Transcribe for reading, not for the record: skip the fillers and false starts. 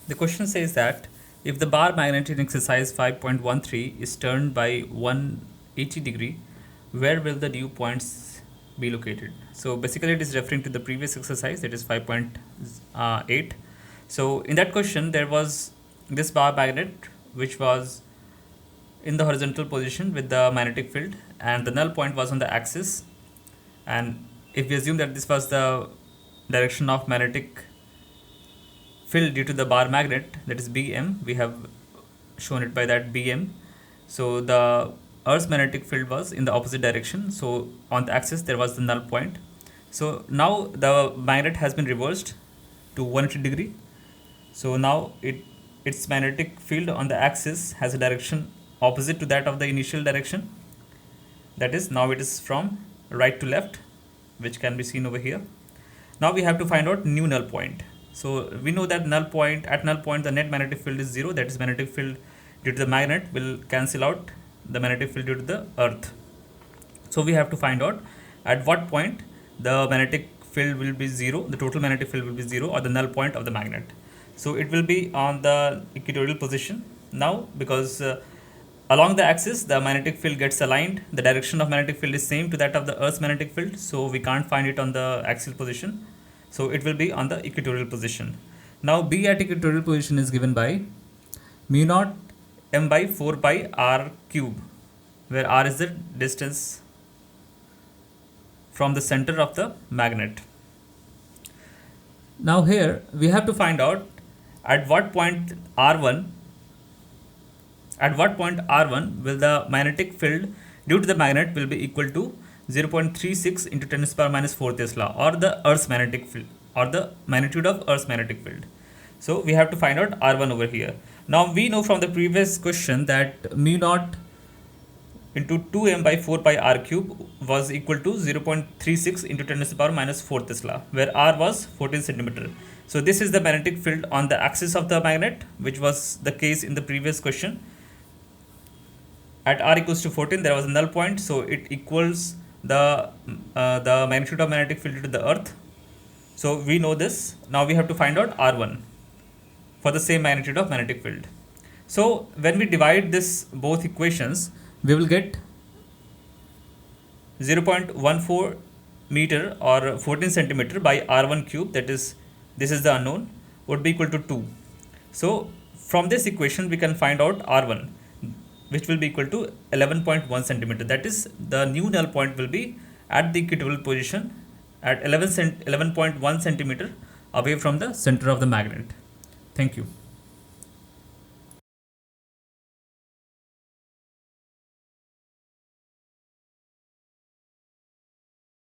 The question says that if the bar magnet in exercise 5.13 is turned by 180 degree, where will the new points be located? So basically it is referring to the previous exercise, that is 5.8. So in that question there was this bar magnet which was in the horizontal position with the magnetic field, and the null point was on the axis. And if we assume that this was the direction of magnetic field due to the bar magnet, that is Bm, we have shown it by that Bm. So the Earth's magnetic field was in the opposite direction, so on the axis there was the null point. So now the magnet has been reversed to 180 degree. So now its magnetic field on the axis has a direction opposite to that of the initial direction. That is, now it is from right to left, which can be seen over here. Now we have to find out new null point. So we know that at null point the net magnetic field is 0, that is magnetic field due to the magnet will cancel out the magnetic field due to the earth. So we have to find out at what point the magnetic field will be 0, the total magnetic field will be 0, or the null point of the magnet. So it will be on the equatorial position now, because along the axis the magnetic field gets aligned, the direction of magnetic field is same to that of the Earth's magnetic field, so we can't find it on the axial position, so it will be on the equatorial position. Now B at equatorial position is given by mu naught m by 4 pi r cube, where r is the distance from the center of the magnet. Now here we have to find out at what point r1 will the magnetic field due to the magnet will be equal to 0.36 into 10 to the power minus 4 Tesla, or the Earth's magnetic field, or the magnitude of Earth's magnetic field. So we have to find out R1 over here. Now we know from the previous question that mu naught into 2m by 4 pi r cube was equal to 0.36 into 10 to the power minus 4 Tesla, where r was 14 centimeter. So this is the magnetic field on the axis of the magnet, which was the case in the previous question. At r equals to 14 there was a null point, so it equals the magnitude of magnetic field to the earth. So we know this. Now we have to find out r1 for the same magnitude of magnetic field. So when we divide this both equations, we will get 0.14 meter or 14 centimeter by r1 cube, that is, this is the unknown, would be equal to 2. So from this equation we can find out r1, which will be equal to 11.1 centimeter. That is, the new null point will be at the equatorial position at 11.1 centimeter away from the center of the magnet. Thank you.